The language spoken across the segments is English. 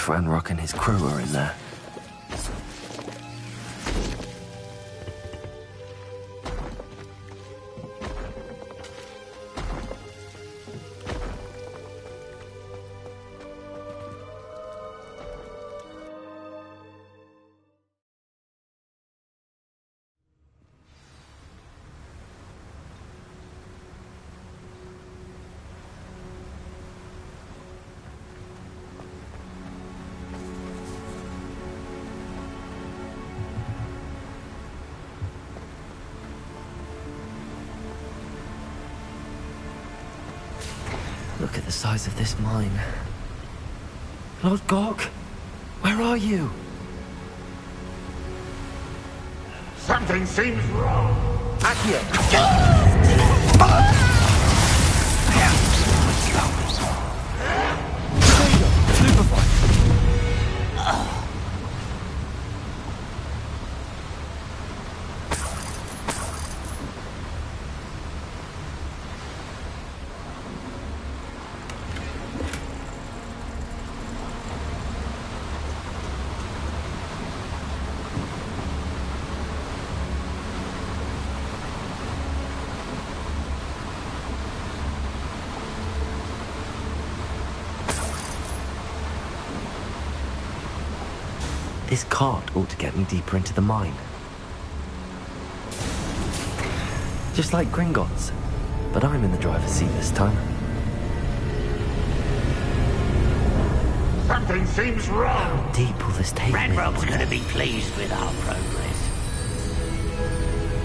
if Ranrock and his crew are in there. Look at the size of this mine. Lord Gork, where are you? Something seems wrong. Accio! This cart ought to get me deeper into the mine. Just like Gringotts, but I'm in the driver's seat this time. Something seems wrong. How deep will this take me? Ranrock's gonna be pleased with our progress.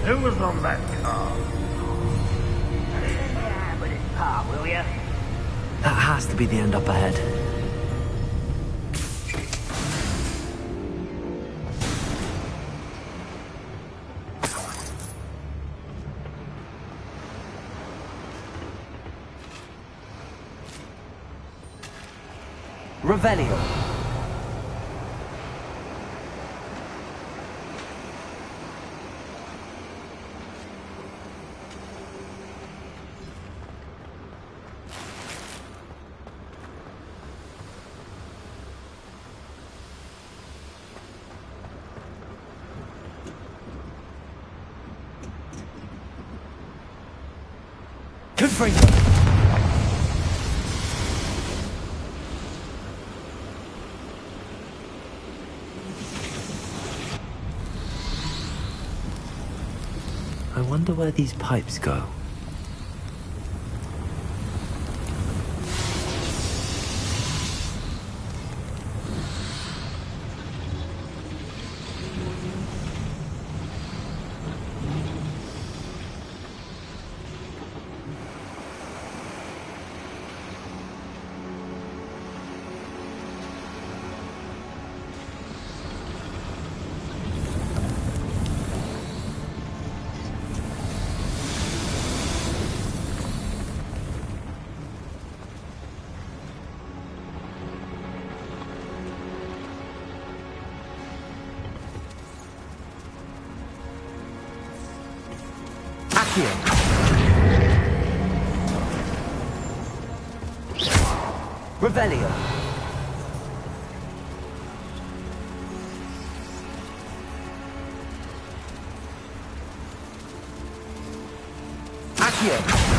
Who was on that car? Yeah, but it's par, will ya? That has to be the end up ahead. Revelio. Confringo. I wonder where these pipes go. Revelio. Accio.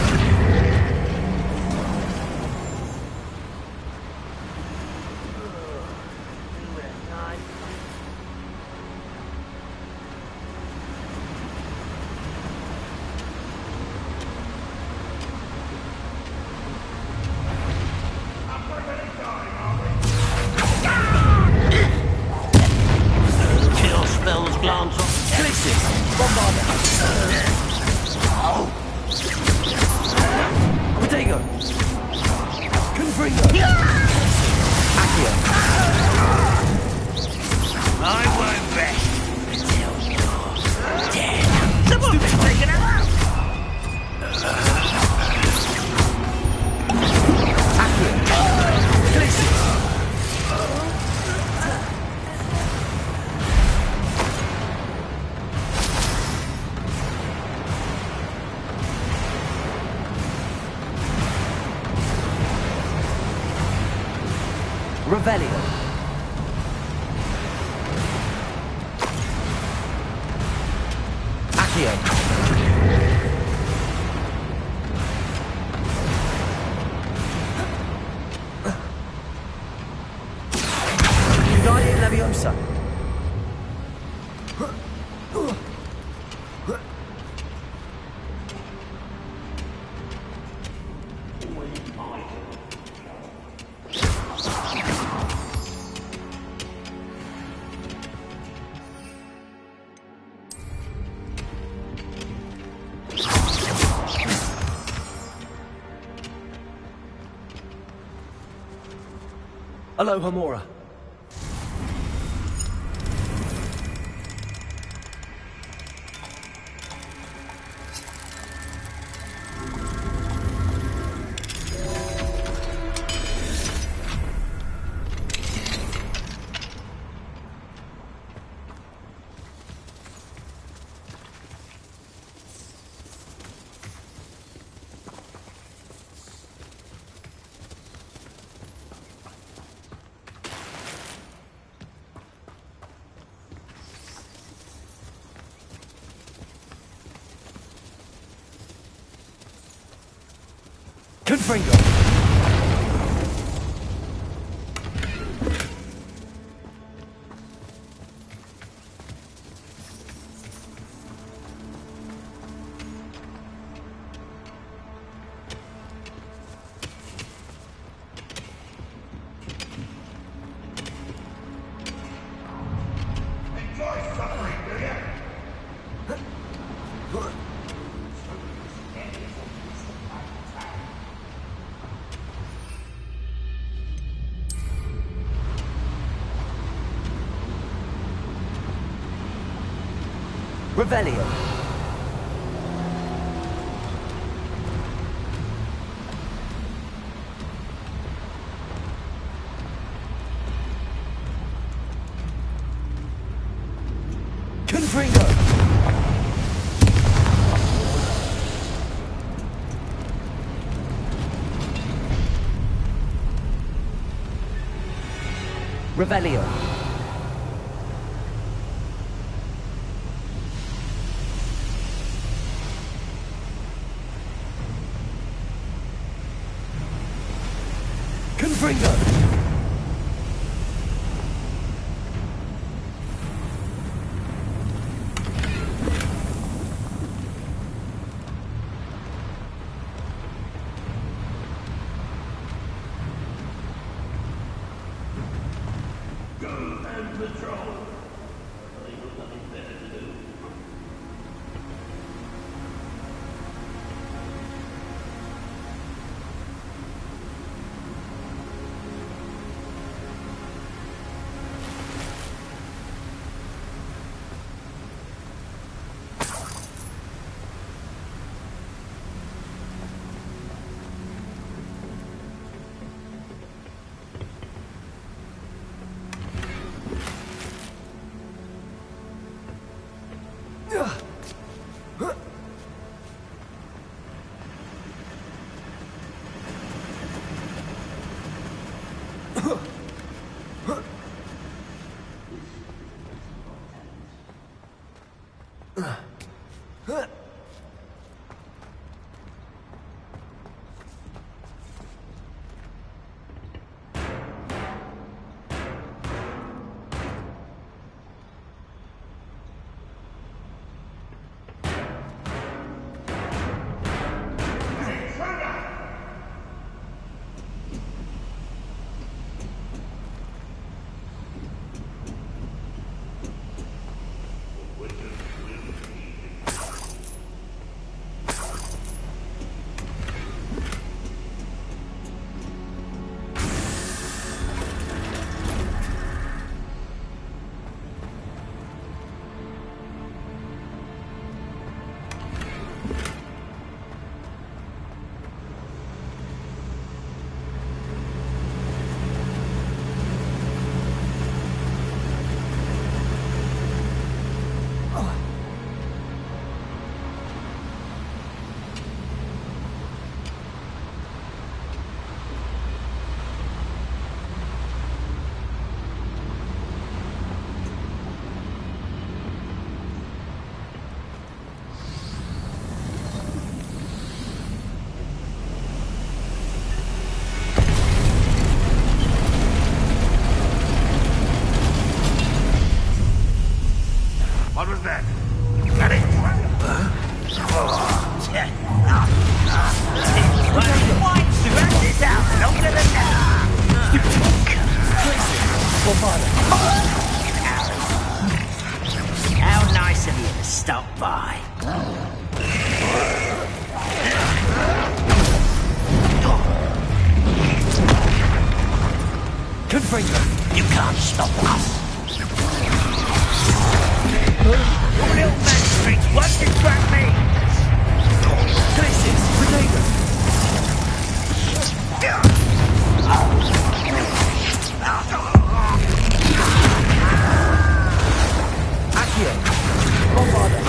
Revelio. Accio. United Leviosa. Aloha Mora. Confringo. Revelio. Confringo. Revelio. Confringo. Go and patrol. There's nothing better to do. What was that? Got it. Drag this out longer than now. How nice of you to stop by. You can't stop us. Your little magistrates won't distract me. Places! Potato! Accio! Bombarda!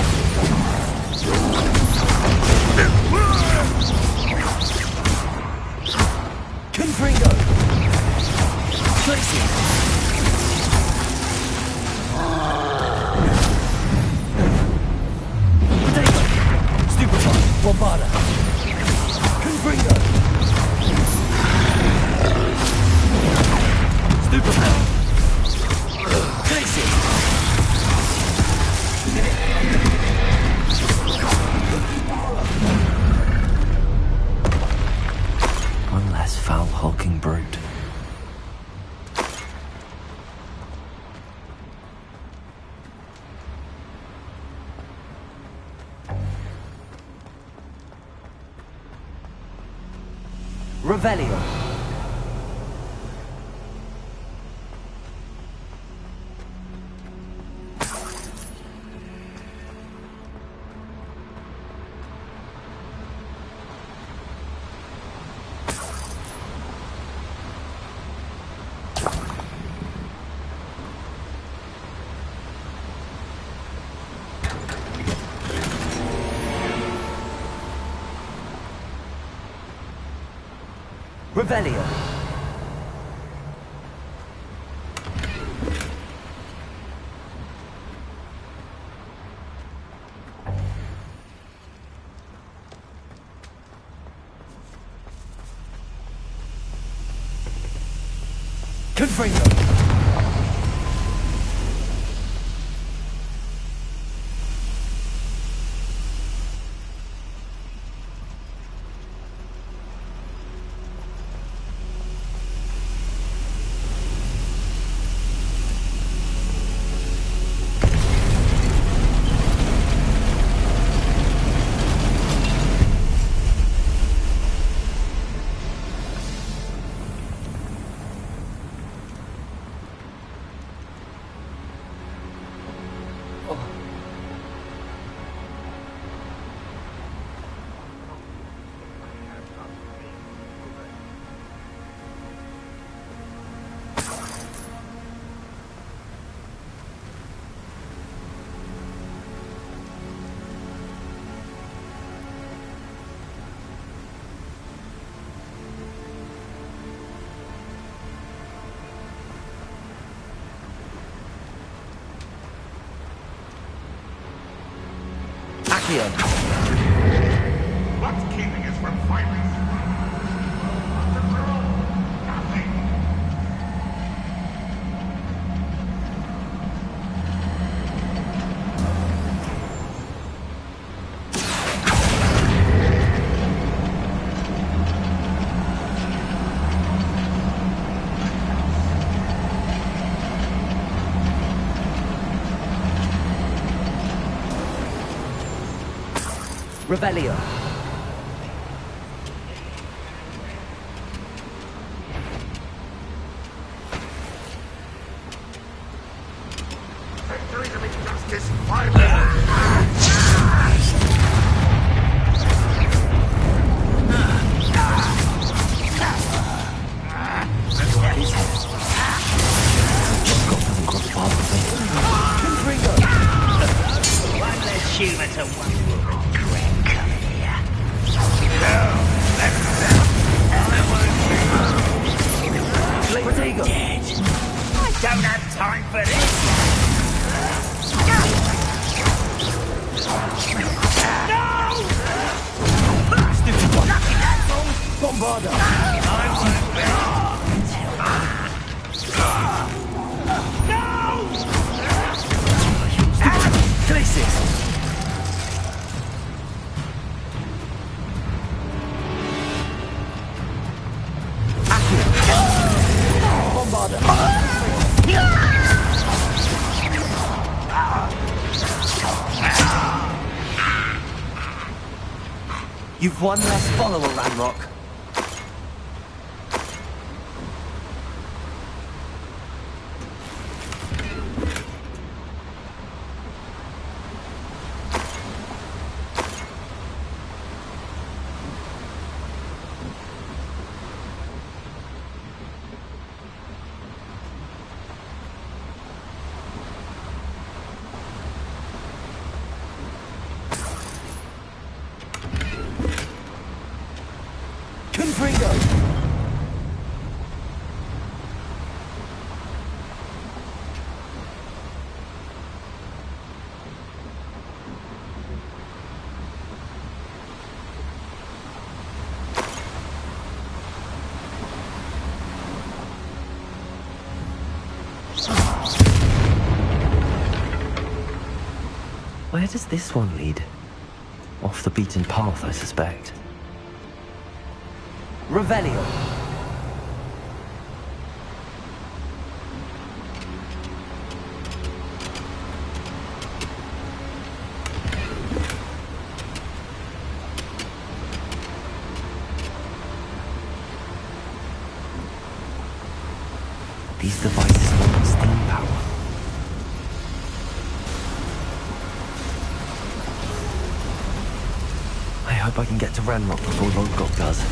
Confringo! Places! Potato! Stupefy! Bombarda! Confringo! Stupefy! Places! One less foul-hulking brute. Revelio. Revelio. Confringo. Accio. What's keeping us from fighting? Nothing. Revelio. Victory to injustice, finally! One less human to one regret coming here. Protego. Dead. I don't have time for this. No! Stupid lucky that's all. Bombarda. No! You've one less follower, Ranrock. Where does this one lead? Off the beaten path, I suspect. Revelio. These devices want steam power. I hope I can get to Ranrock before Lodgok does.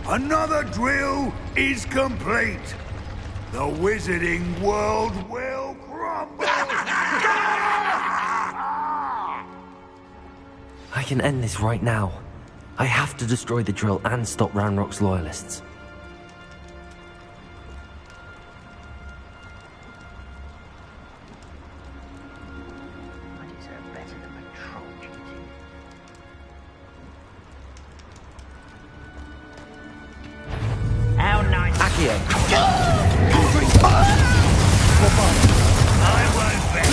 Another drill is complete. The wizarding world will crumble. I can end this right now. I have to destroy the drill and stop Ranrock's loyalists. I deserve better than patrol duty. How nice. Accio! I won't bet.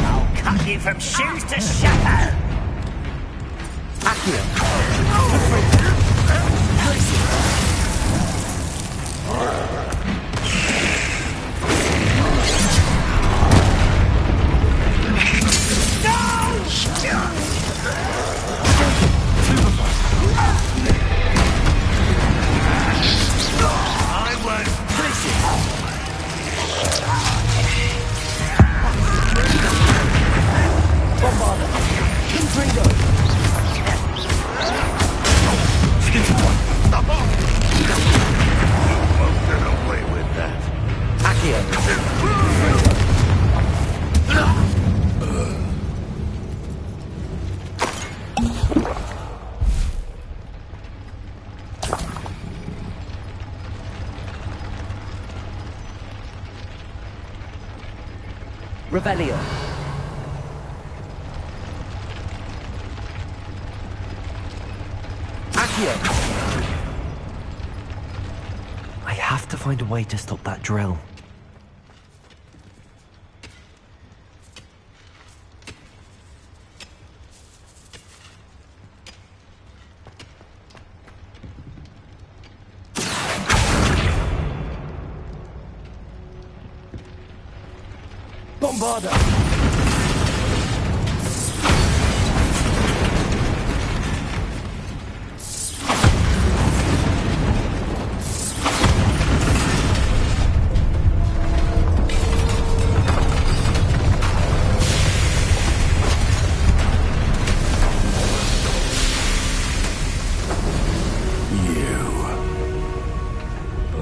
I'll cut you from shoes to shadow. Accio! Revelio. Accio. I have to find a way to stop that drill. Bombarda!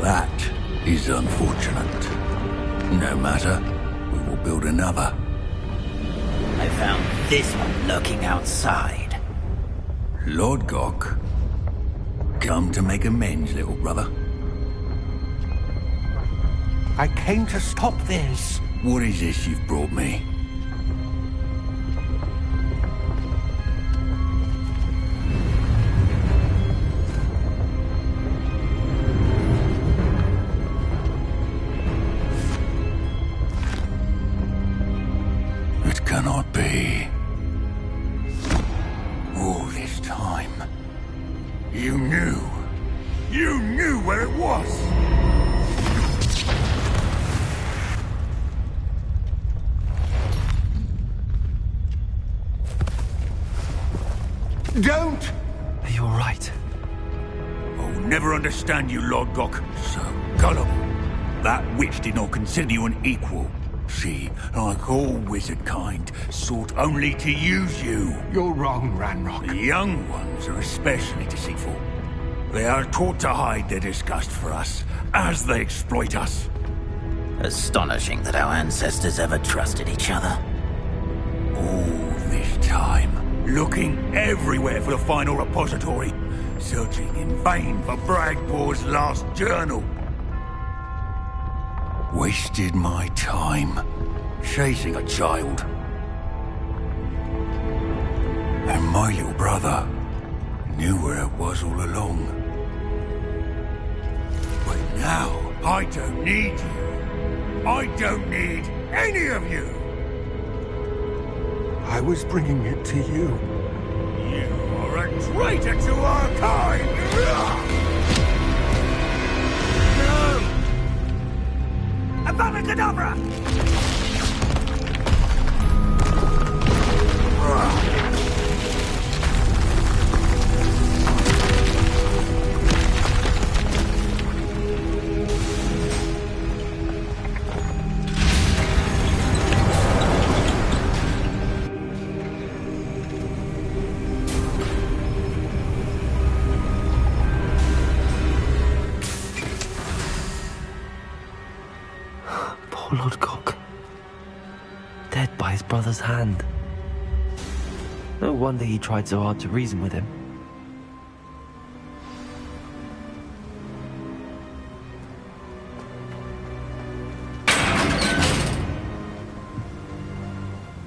That is unfortunate. No matter. Build another. I found this one lurking outside. Lodgok, come to make amends, little brother. I came to stop this. What is this you've brought me? It cannot be. All this time, you knew. You knew where it was! Don't! Are you alright? I'll never understand you, Lord Gok. So gullible. That witch did not consider you an equal. She, like all wizard kind, sought only to use you. You're wrong, Ranrock. The young ones are especially deceitful. They are taught to hide their disgust for us, as they exploit us. Astonishing that our ancestors ever trusted each other. All this time, looking everywhere for the final repository, searching in vain for Bragbor's last journal. Wasted my time, chasing a child. And my little brother knew where it was all along. But now, I don't need you. I don't need any of you. I was bringing it to you. You are a traitor to our kind! No! Avada Kedavra! Poor Lord Gok. Dead by his brother's hand. No wonder he tried so hard to reason with him.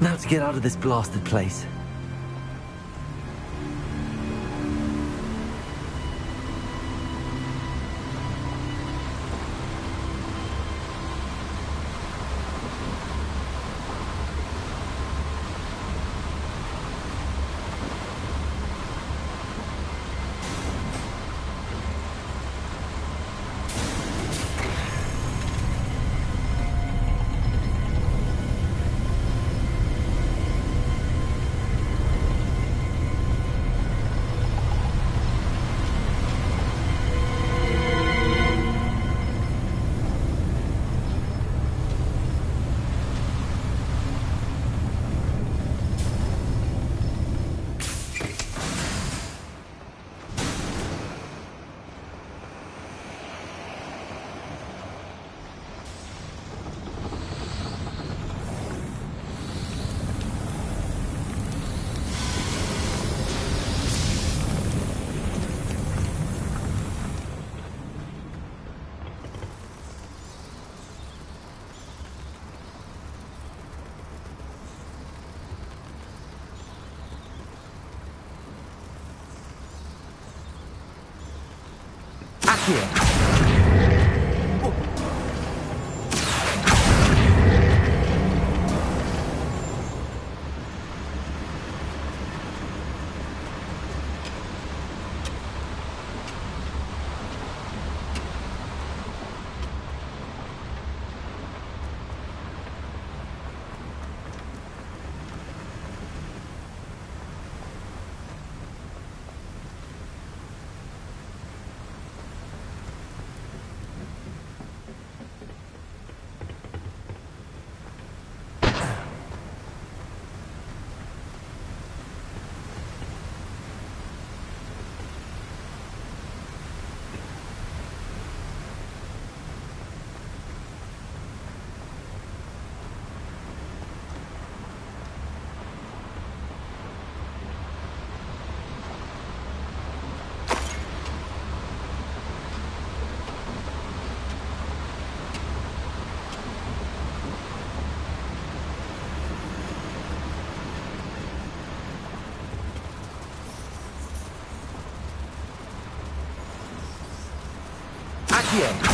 Now to get out of this blasted place. Here. Accio!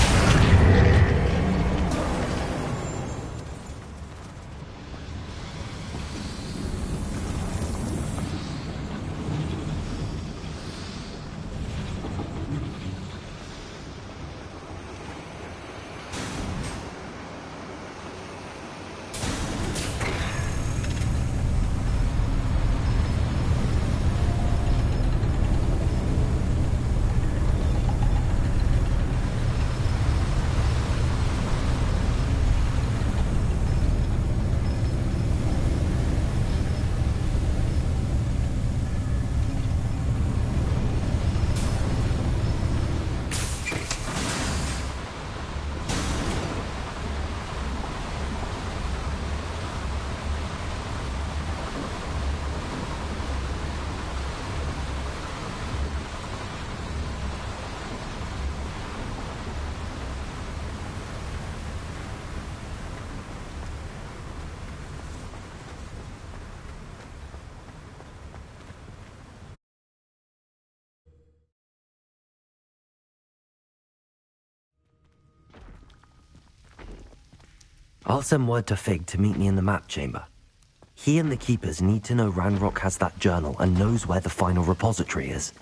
I'll send word to Fig to meet me in the map chamber. He and the Keepers need to know Ranrock has that journal and knows where the final repository is.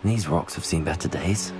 These rocks have seen better days.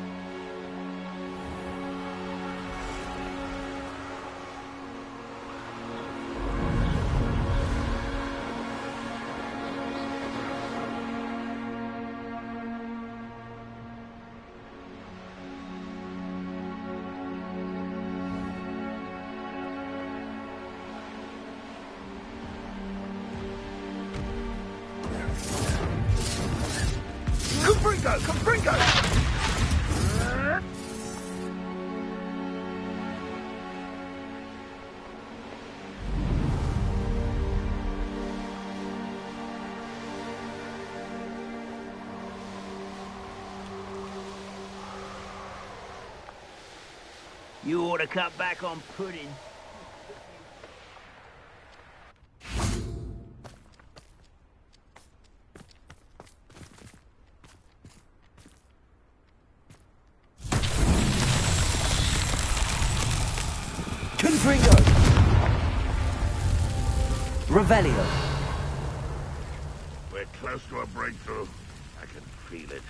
You ought to cut back on pudding. Confringo! Revelio! We're close to a breakthrough. I can feel it.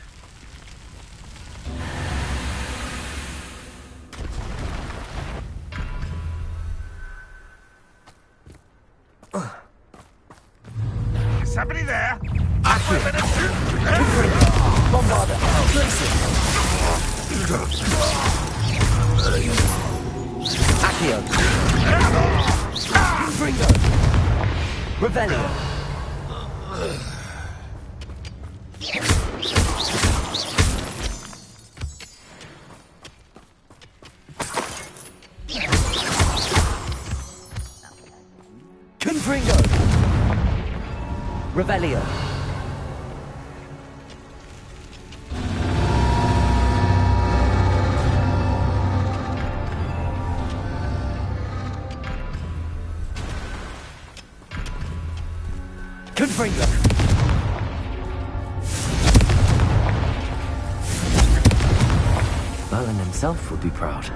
Is somebody there? Bombarder! Grayson! Accio! Confringo! Revelio! Confringo! Revelio! Confringo! Merlin himself would be proud.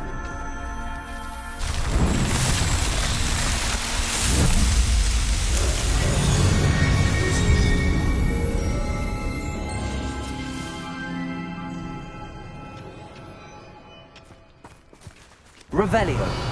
Revelio.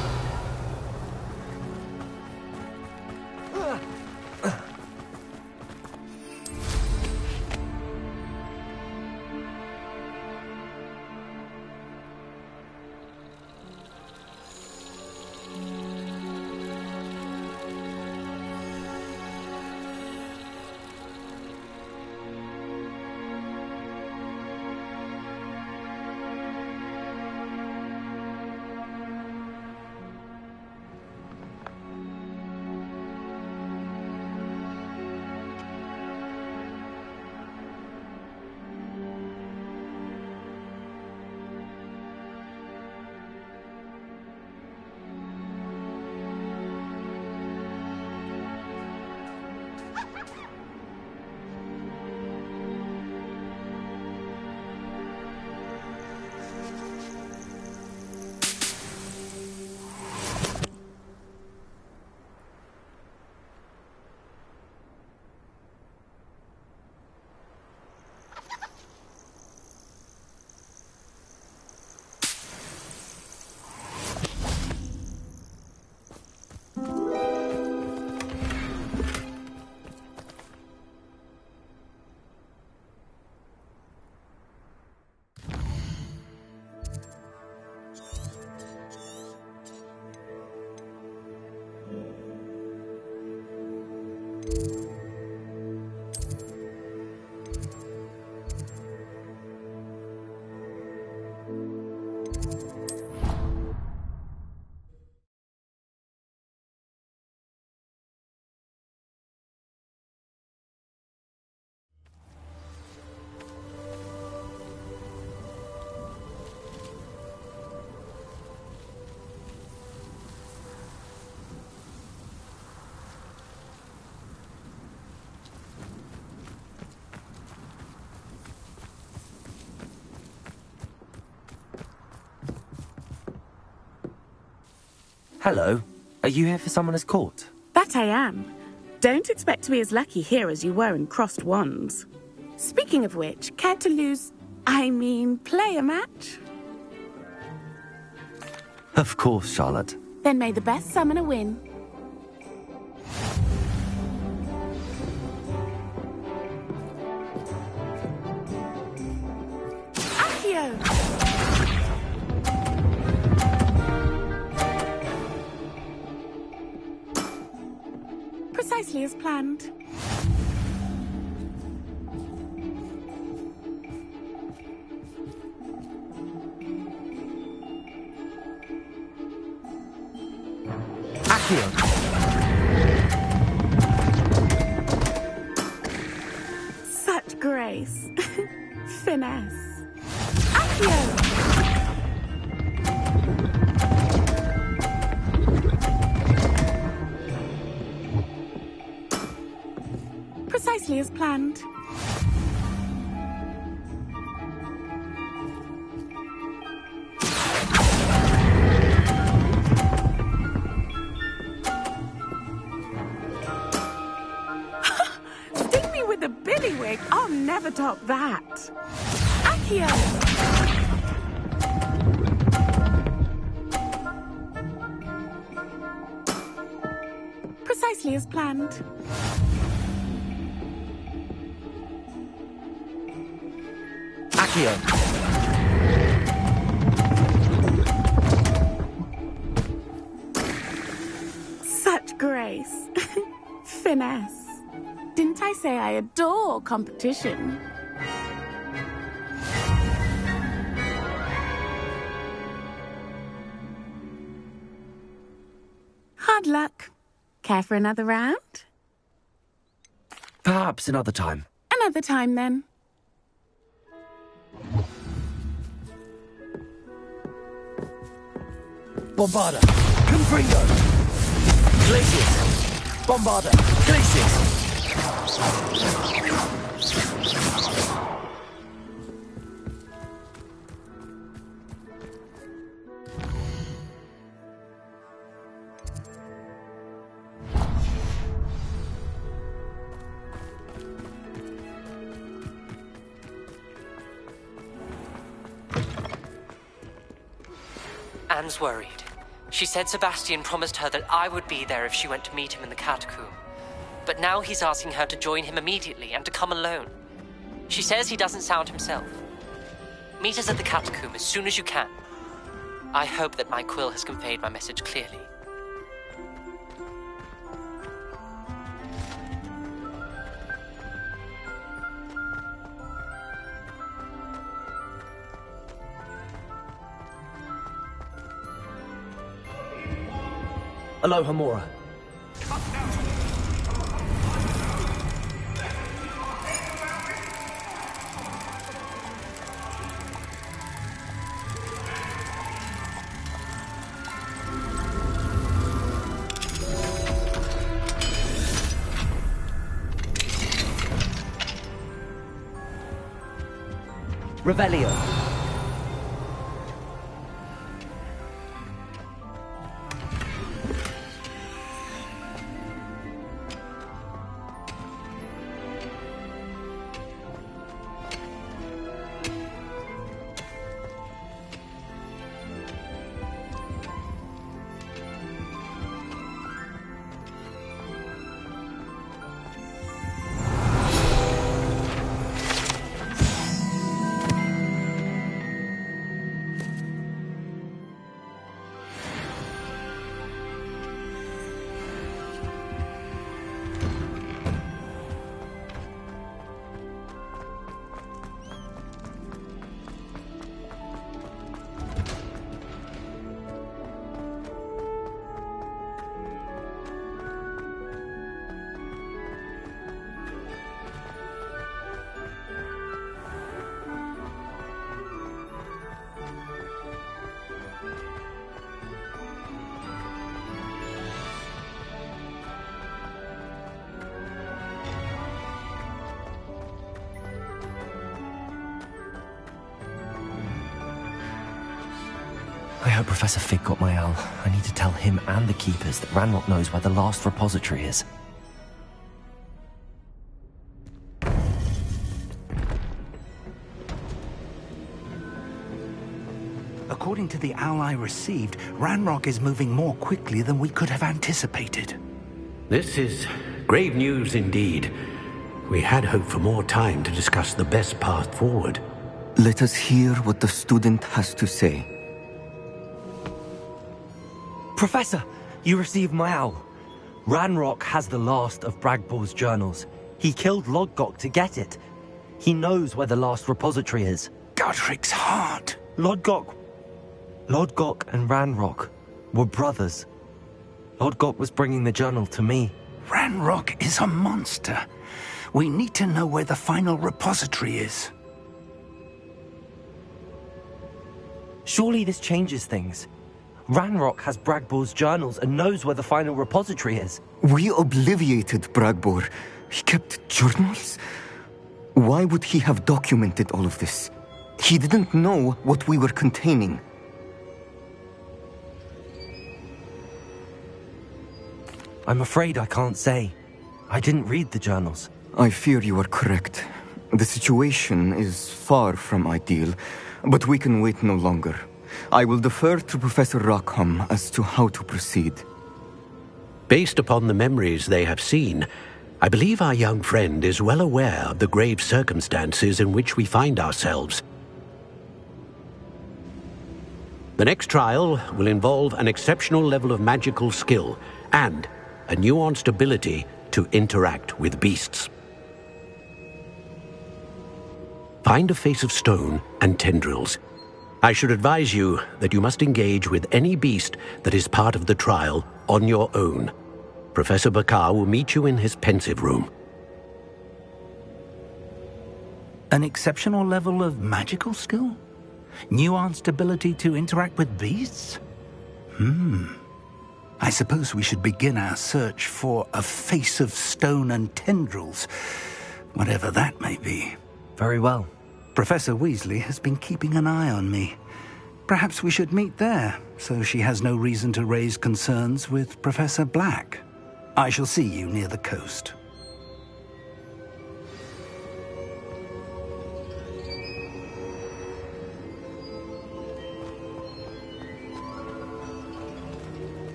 Hello. Are you here for Summoner's Court? That I am. Don't expect to be as lucky here as you were in Crossed Wands. Speaking of which, care to play a match? Of course, Charlotte. Then may the best summoner win. Accio! Precisely as planned. Accio! Such grace. Finesse. Accio! Precisely as planned. Sting me with a billywig. I'll never top that. Accio! Precisely as planned. Accio! Such grace. Finesse. Didn't I say I adore competition? Hard luck. Care for another round? Perhaps another time. Another time, then. Bombarda! Confringo! Glacius! Bombarda! Glacius! Anne's worried. She said Sebastian promised her that I would be there if she went to meet him in the catacomb. But now he's asking her to join him immediately and to come alone. She says he doesn't sound himself. Meet us at the catacomb as soon as you can. I hope that my quill has conveyed my message clearly. Aloha Mora. Revelio. I hope Professor Fig got my owl. I need to tell him and the Keepers that Ranrock knows where the last repository is. According to the owl I received, Ranrock is moving more quickly than we could have anticipated. This is grave news indeed. We had hoped for more time to discuss the best path forward. Let us hear what the student has to say. Professor, you received my owl. Ranrock has the last of Bragbor's journals. He killed Lodgok to get it. He knows where the last repository is. Godric's heart. Lodgok and Ranrock were brothers. Lodgok was bringing the journal to me. Ranrock is a monster. We need to know where the final repository is. Surely this changes things. Ranrock has Bragbor's journals and knows where the final repository is. We obliviated Bragbor. He kept journals? Why would he have documented all of this? He didn't know what we were containing. I'm afraid I can't say. I didn't read the journals. I fear you are correct. The situation is far from ideal, but we can wait no longer. I will defer to Professor Rackham as to how to proceed. Based upon the memories they have seen, I believe our young friend is well aware of the grave circumstances in which we find ourselves. The next trial will involve an exceptional level of magical skill and a nuanced ability to interact with beasts. Find a face of stone and tendrils. I should advise you that you must engage with any beast that is part of the trial on your own. Professor Bakar will meet you in his pensive room. An exceptional level of magical skill? Nuanced ability to interact with beasts? I suppose we should begin our search for a face of stone and tendrils, whatever that may be. Very well. Professor Weasley has been keeping an eye on me. Perhaps we should meet there, so she has no reason to raise concerns with Professor Black. I shall see you near the coast.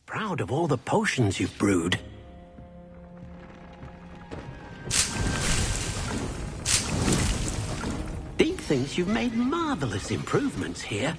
proud of all the potions you've brewed. Deke thinks you've made marvelous improvements here.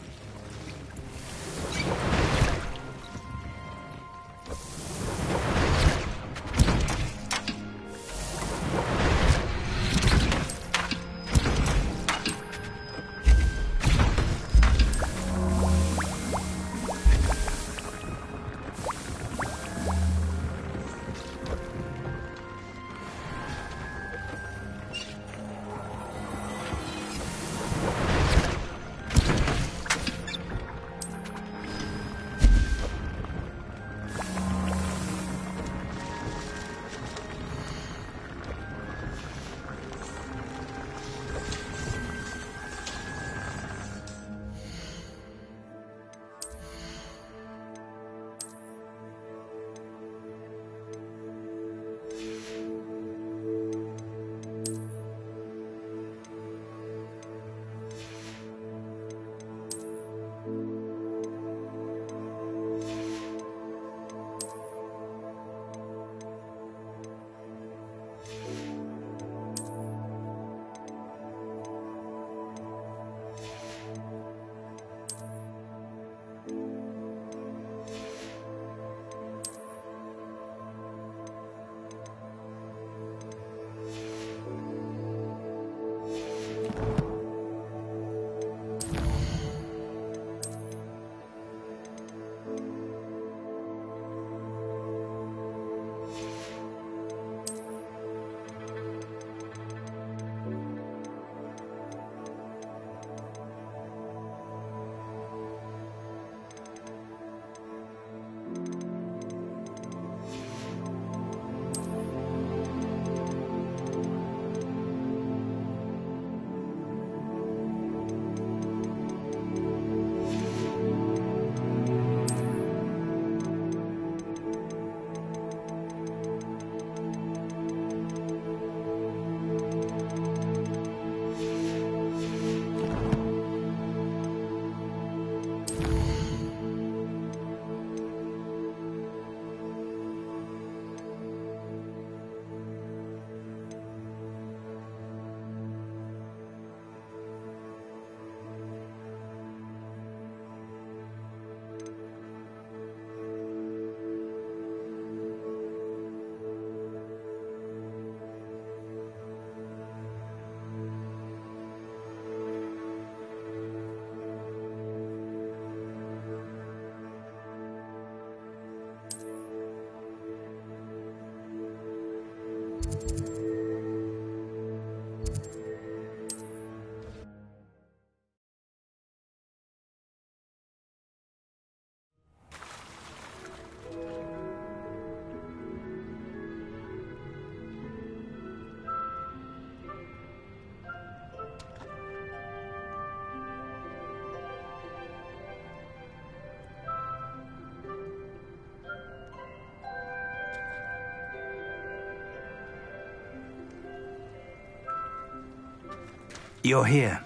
You're here.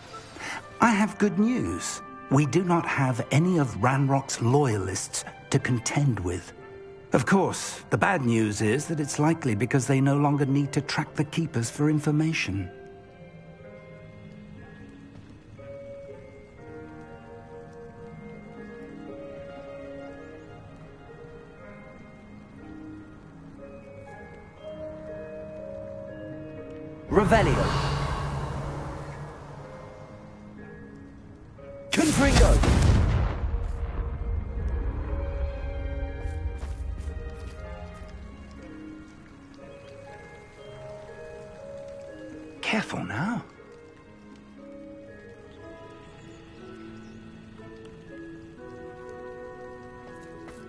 I have good news. We do not have any of Ranrock's loyalists to contend with. Of course, the bad news is that it's likely because they no longer need to track the Keepers for information. Revelio. Confringo. Careful now.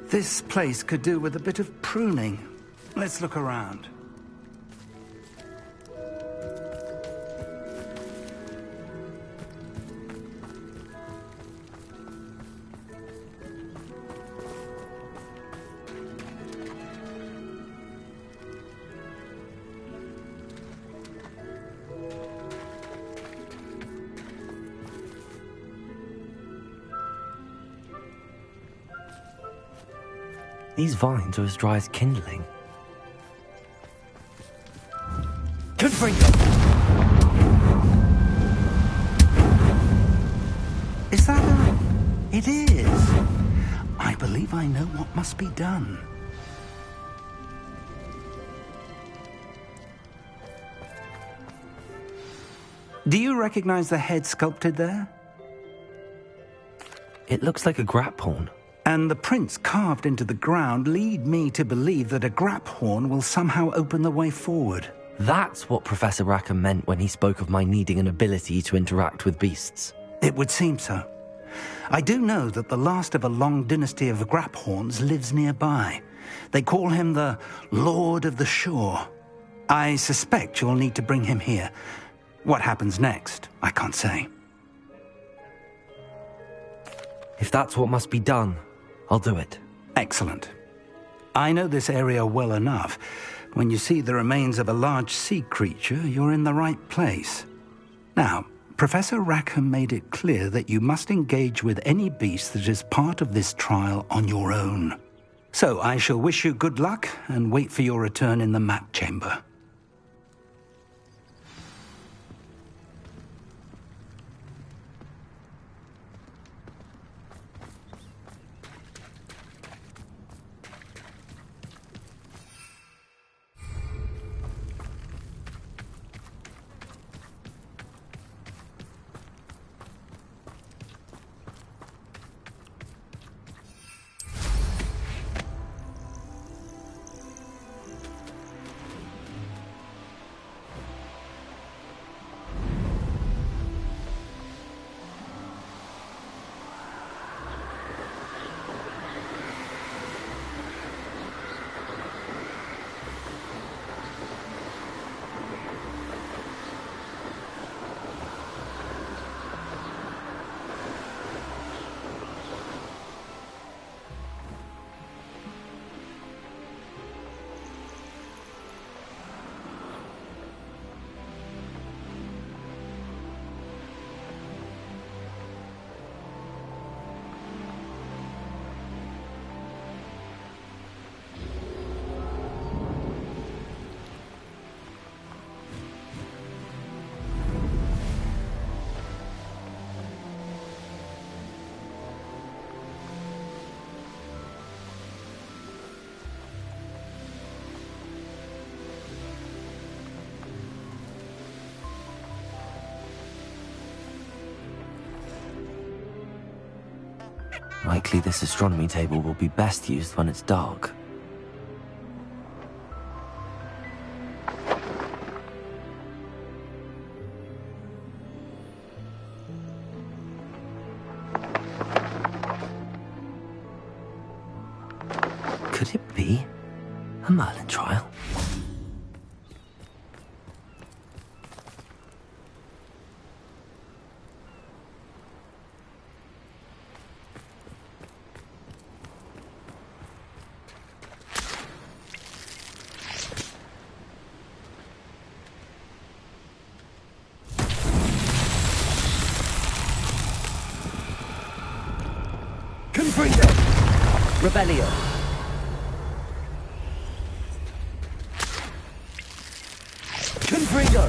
This place could do with a bit of pruning. Let's look around. These vines are as dry as kindling. Confringo! Is that a... It is. I believe I know what must be done. Do you recognize the head sculpted there? It looks like a grap horn. And the prints carved into the ground lead me to believe that a grap horn will somehow open the way forward. That's what Professor Rackham meant when he spoke of my needing an ability to interact with beasts. It would seem so. I do know that the last of a long dynasty of grap horns lives nearby. They call him the Lord of the Shore. I suspect you'll need to bring him here. What happens next, I can't say. If that's what must be done, I'll do it. Excellent. I know this area well enough. When you see the remains of a large sea creature, you're in the right place. Now, Professor Rackham made it clear that you must engage with any beast that is part of this trial on your own. So I shall wish you good luck and wait for your return in the map chamber. Likely this astronomy table will be best used when it's dark. Could it be a Merlin trial? Rebellion. Confringo.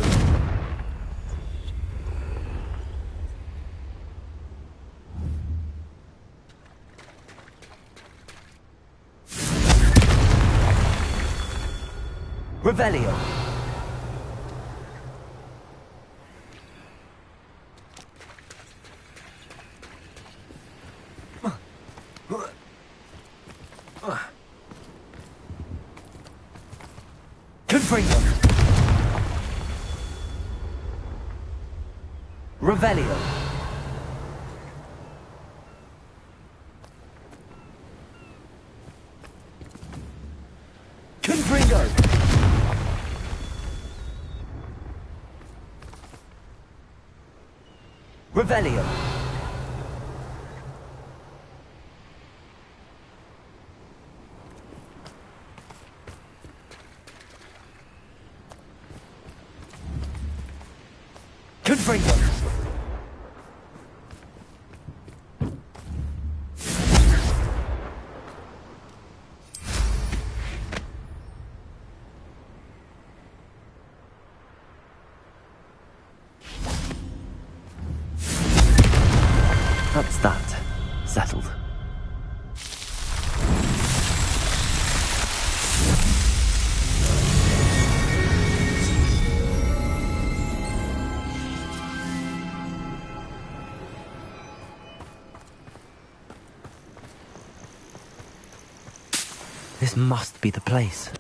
Rebellion. Confringo. Revelio. Confringo. Revelio. Confringo. Settled. This must be the place.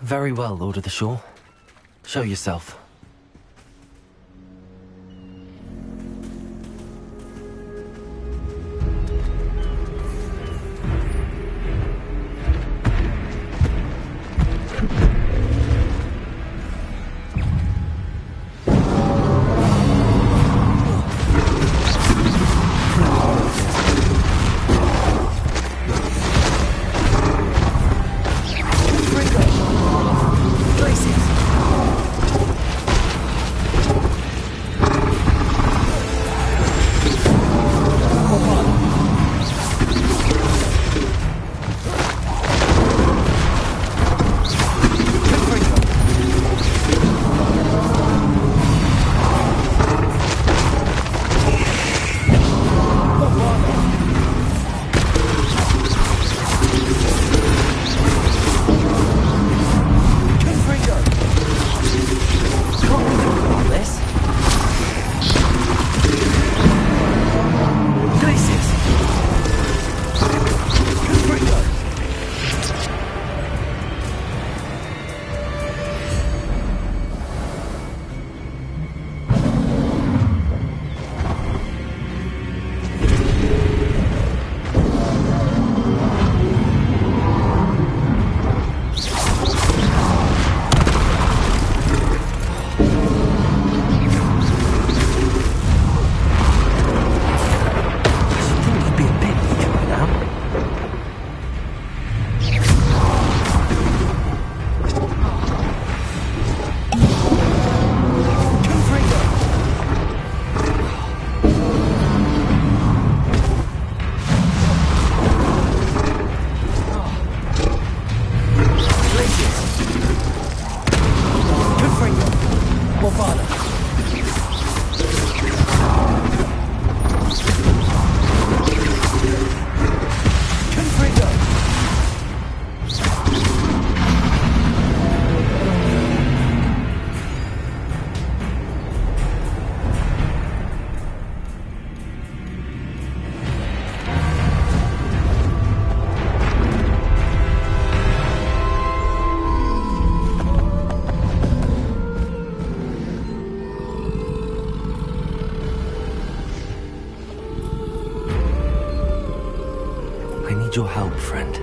Very well, Lord of the Shore. Show yourself. Your help, friend.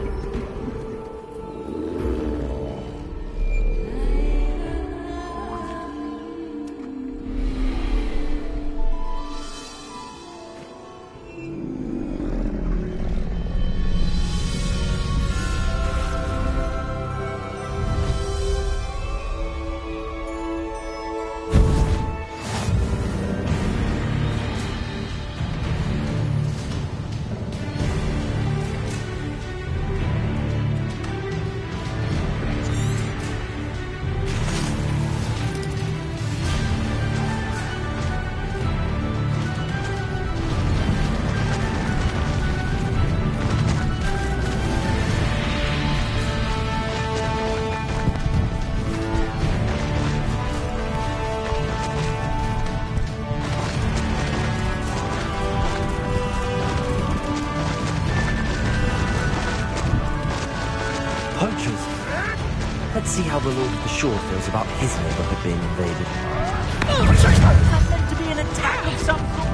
Let's see how the Lord of the Shore feels about his neighborhood being invaded. That meant to be an attack of some sort.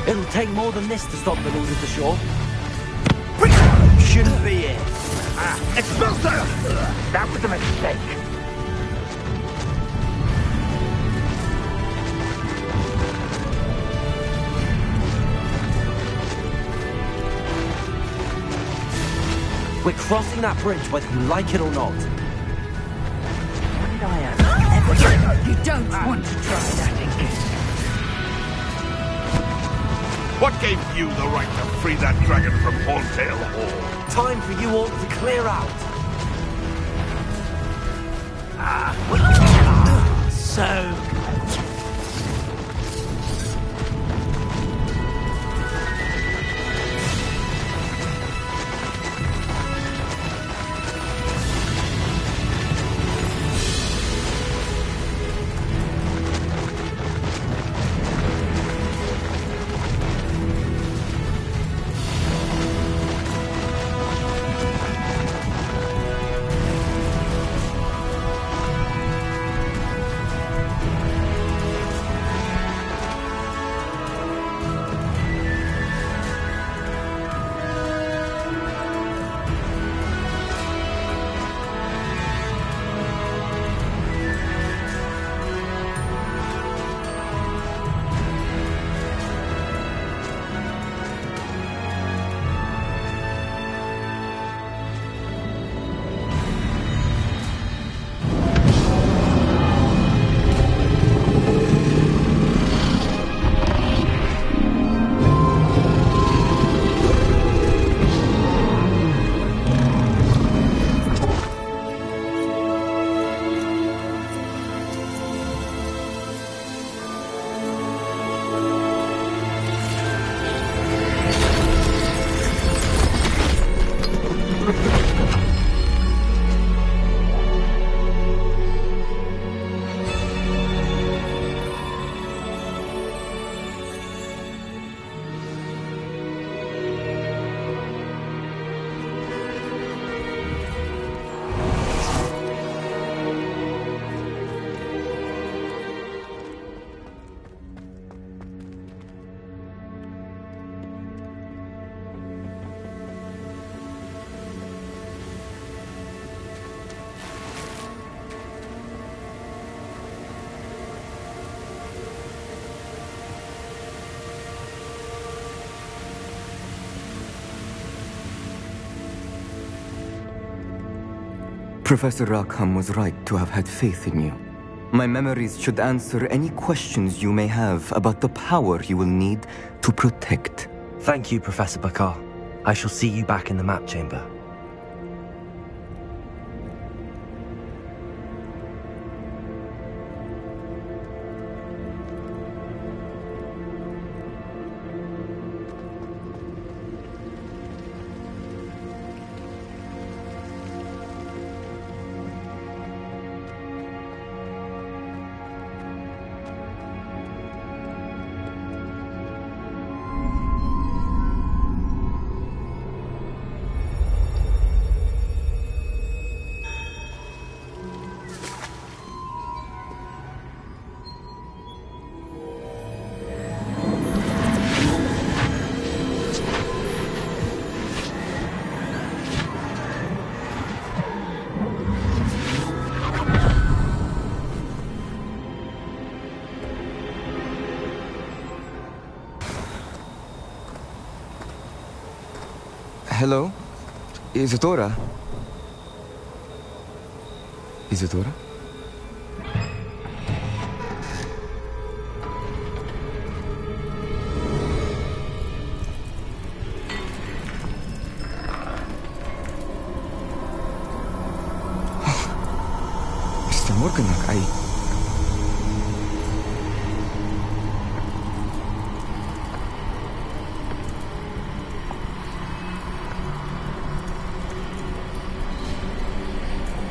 It'll take more than this to stop the Lord of the Shore. Shouldn't be it. Expulsor! That was a mistake. We're crossing that bridge whether you like it or not. You don't want to try that again. What gave you the right to free that dragon from Horntail Hall? Time for you all to clear out. So Professor Rackham was right to have had faith in you. My memories should answer any questions you may have about the power you will need to protect. Thank you, Professor Bakar. I shall see you back in the map chamber. Hello? Isadora? Isadora? Mr. Morganach,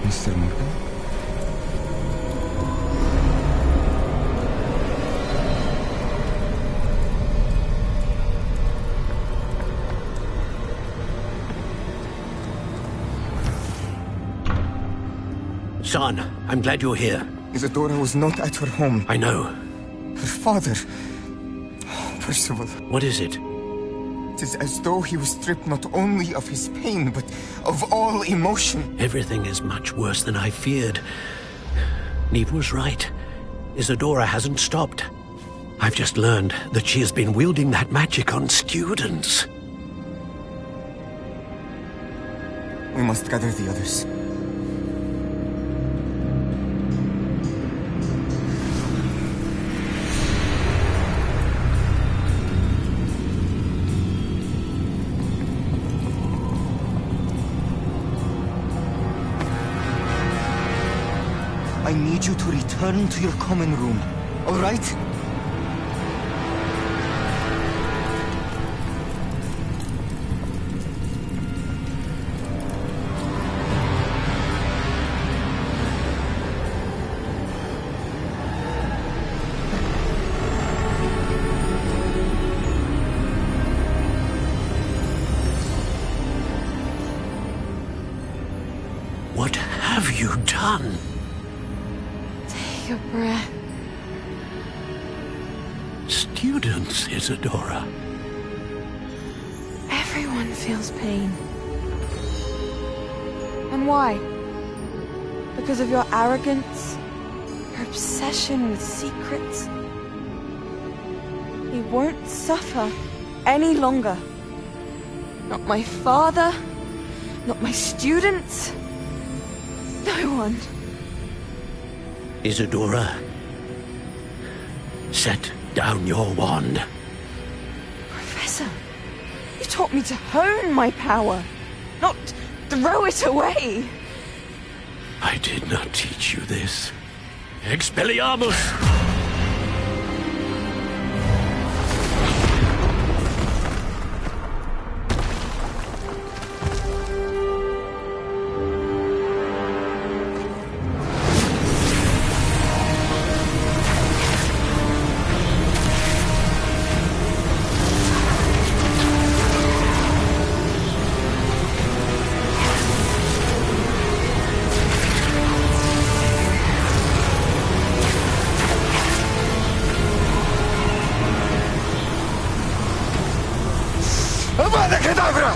Mr. Morgan? Son, I'm glad you're here. Isadora was not at her home. I know. Her father... Percival. What is it? It is as though he was stripped not only of his pain, but of all emotion. Everything is much worse than I feared. Neve was right. Isadora hasn't stopped. I've just learned that she has been wielding that magic on students. We must gather the others. I need you to return to your common room, all right? What have you done? Take a breath. Students, Isadora. Everyone feels pain. And why? Because of your arrogance? Your obsession with secrets? He won't suffer any longer. Not my father, not my students, no one. Isadora, set down your wand. Professor, you taught me to hone my power, not throw it away. I did not teach you this. Expelliarmus! Avada Kedavra!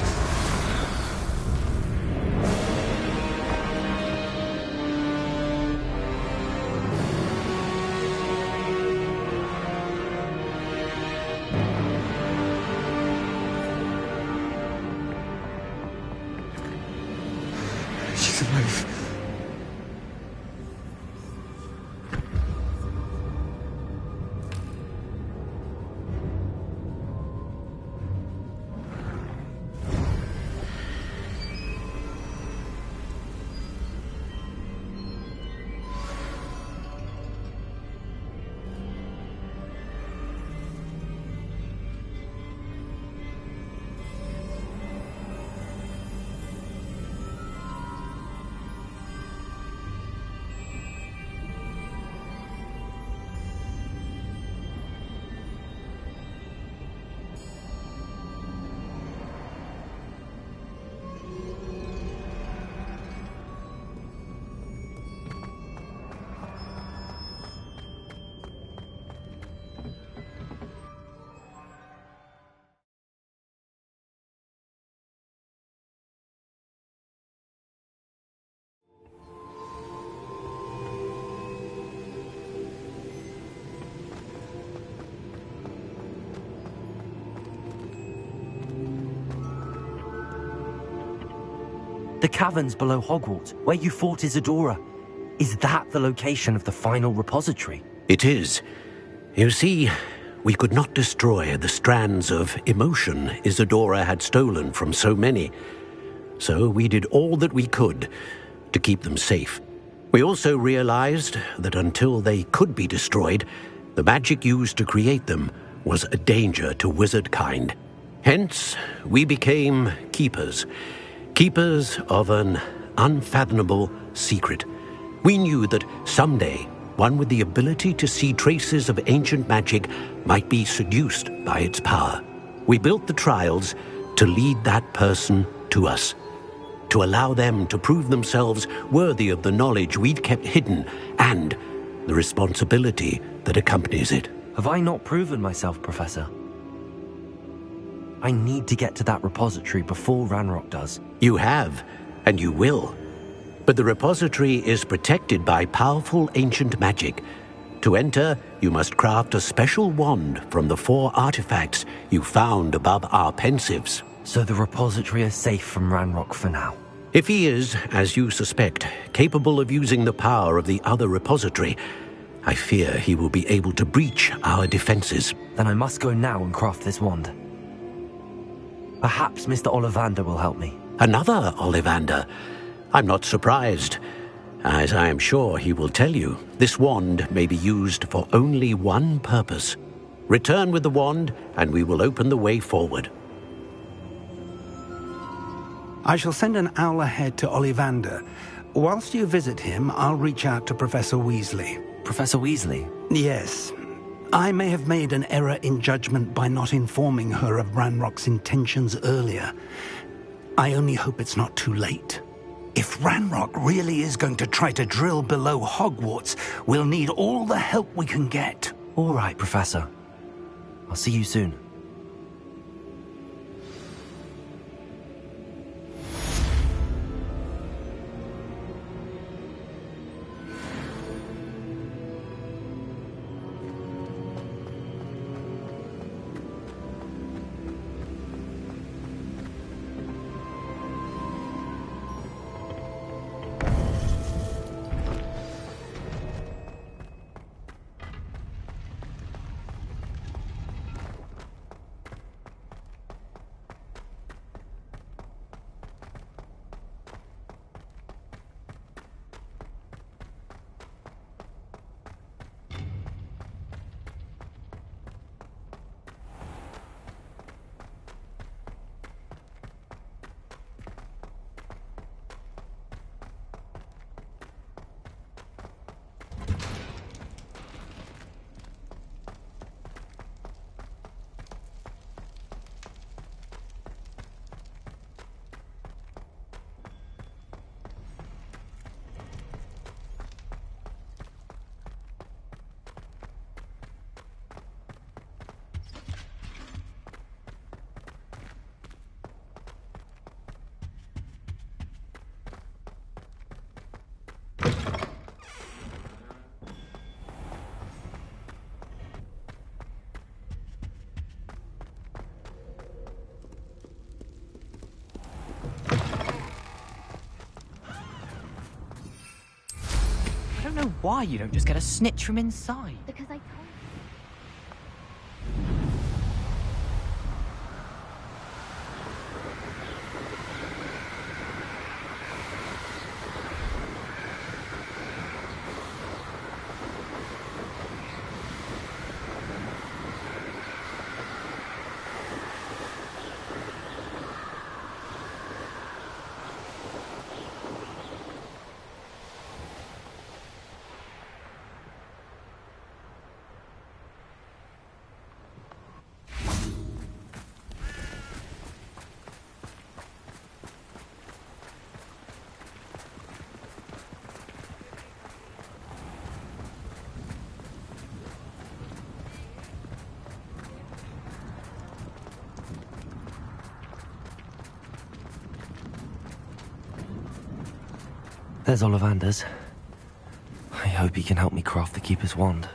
She's alive. The caverns below Hogwarts, where you fought Isadora. Is that the location of the final repository? It is. You see, we could not destroy the strands of emotion Isadora had stolen from so many. So we did all that we could to keep them safe. We also realized that until they could be destroyed, the magic used to create them was a danger to wizard kind. Hence, we became keepers. Keepers of an unfathomable secret. We knew that someday, one with the ability to see traces of ancient magic might be seduced by its power. We built the trials to lead that person to us, to allow them to prove themselves worthy of the knowledge we'd kept hidden and the responsibility that accompanies it. Have I not proven myself, Professor? I need to get to that repository before Ranrock does. You have, and you will. But the repository is protected by powerful ancient magic. To enter, you must craft a special wand from the 4 artifacts you found above our pensives. So the repository is safe from Ranrock for now? If he is, as you suspect, capable of using the power of the other repository, I fear he will be able to breach our defenses. Then I must go now and craft this wand. Perhaps Mr. Ollivander will help me. Another Ollivander? I'm not surprised. As I am sure he will tell you, this wand may be used for only one purpose. Return with the wand, and we will open the way forward. I shall send an owl ahead to Ollivander. Whilst you visit him, I'll reach out to Professor Weasley. Professor Weasley? Yes. I may have made an error in judgment by not informing her of Ranrock's intentions earlier. I only hope it's not too late. If Ranrock really is going to try to drill below Hogwarts, we'll need all the help we can get. All right, Professor. I'll see you soon. I don't know why you don't just get a snitch from inside. Because I told There's Ollivander's. I hope he can help me craft the Keeper's wand.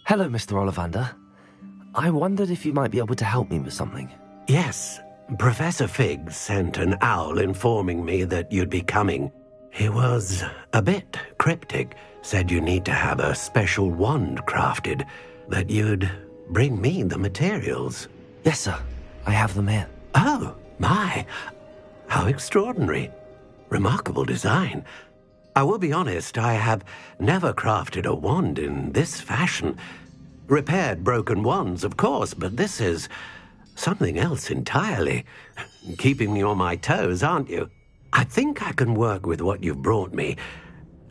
Hello, Mr. Ollivander. I wondered if you might be able to help me with something. Yes, Professor Fig sent an owl informing me that you'd be coming. He was a bit cryptic, said you need to have a special wand crafted, that you'd bring me the materials. Yes, sir. I have them here. Oh, my. How extraordinary. Remarkable design. I will be honest, I have never crafted a wand in this fashion. Repaired broken wands, of course, but this is something else entirely. Keeping me on my toes, aren't you? I think I can work with what you've brought me.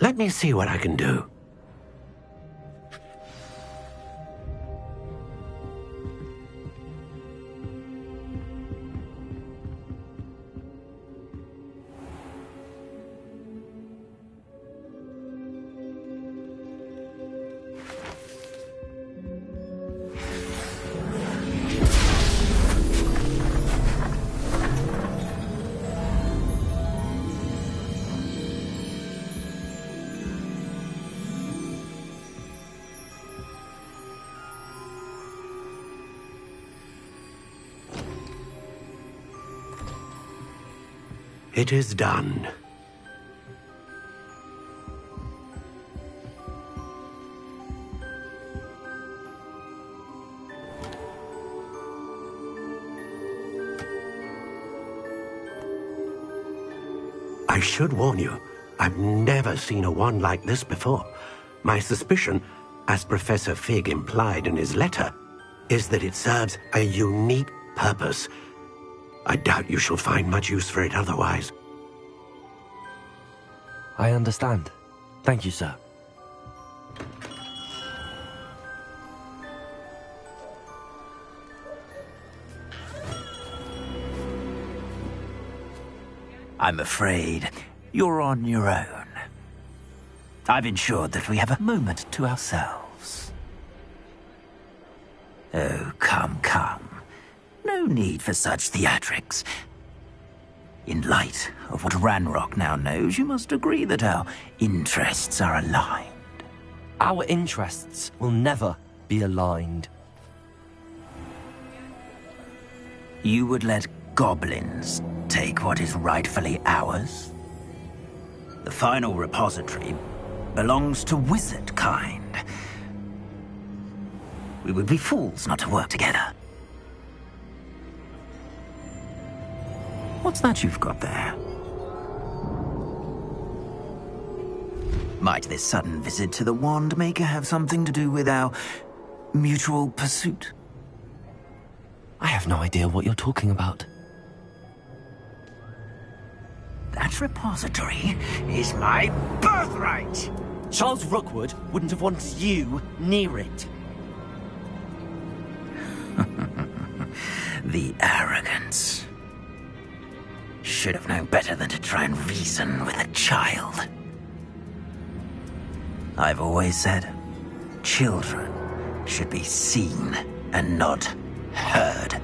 Let me see what I can do. It is done. I should warn you, I've never seen a wand like this before. My suspicion, as Professor Fig implied in his letter, is that it serves a unique purpose. I doubt you shall find much use for it otherwise. I understand. Thank you, sir. I'm afraid you're on your own. I've ensured that we have a moment to ourselves. Oh, come, come. No need for such theatrics. In light of what Ranrock now knows, you must agree that our interests are aligned. Our interests will never be aligned. You would let goblins take what is rightfully ours? The final repository belongs to wizard kind. We would be fools not to work together. What's that you've got there? Might this sudden visit to the Wand Maker have something to do with our mutual pursuit? I have no idea what you're talking about. That repository is my birthright! Charles Rookwood wouldn't have wanted you near it. The arrogance. Should have known better than to try and reason with a child. I've always said, children should be seen and not heard.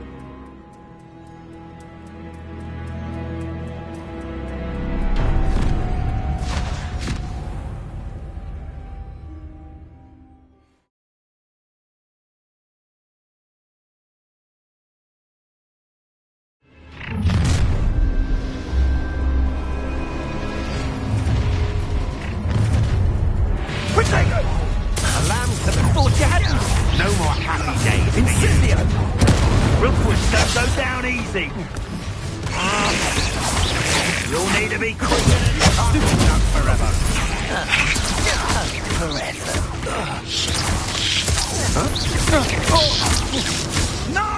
You'll need to be quick and not forever. No!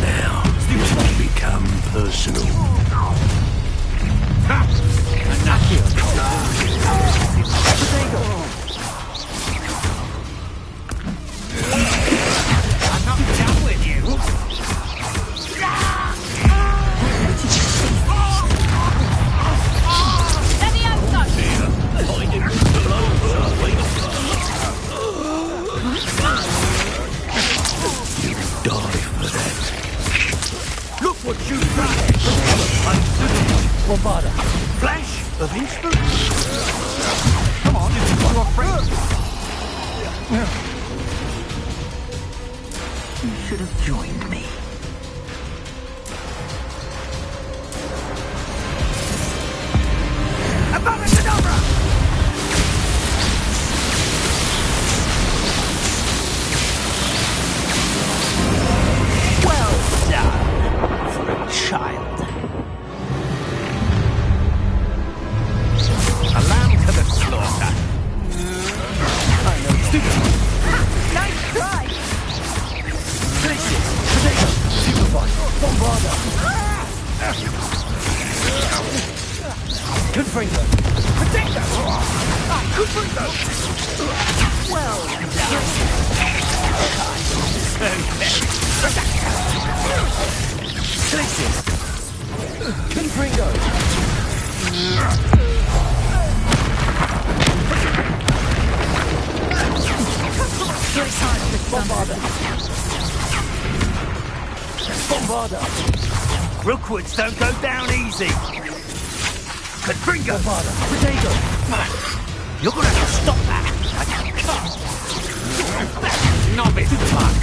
Now, this will become personal. I'm not done with you. Let me out, Die for that. Look what you've done! Bombarda. Flash of instant. Come on, you're afraid. You should have joined me. Abracadabra! Well done for a child. A lamb to the slaughter. I know, stupid. Nice try! Delicious. Potato. Supervise. Bombarda. Confringo. Potato! Confringo! Well Delicious. Confringo. Bombarda. Bombarda. Rookwoods don't go down easy. Confringo! Bombarda. Potato. You're gonna have to stop that. Novice fuck.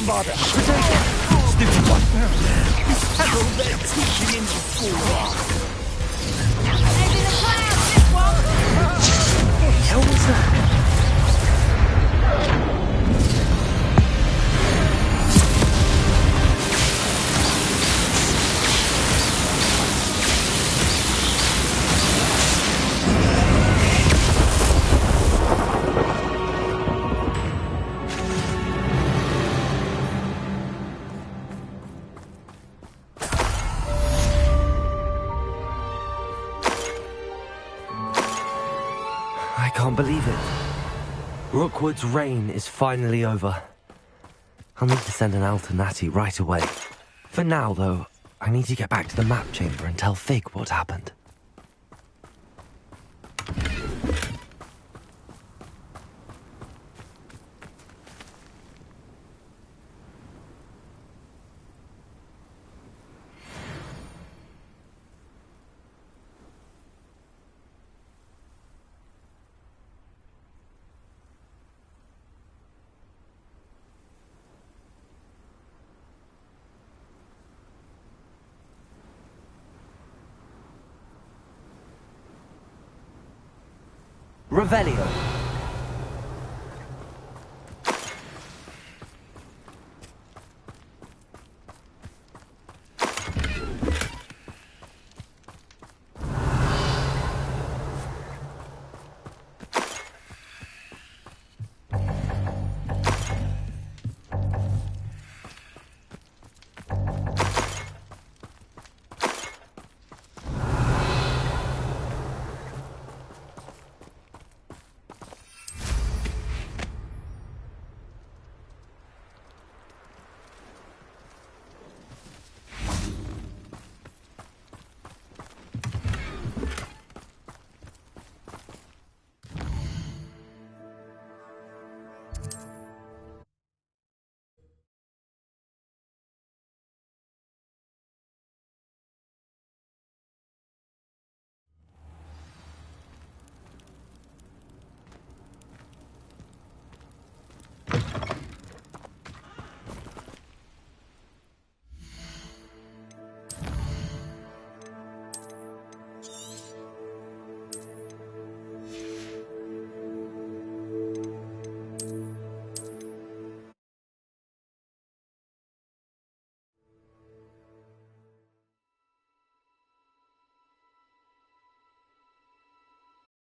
bombarder! Stupid one! Settle their teaching in school! Maybe the clouds, this one! What the hell was that? I can't believe it. Rookwood's reign is finally over. I'll need to send an Alternati right away. For now, though, I need to get back to the map chamber and tell Fig what happened. Revelio.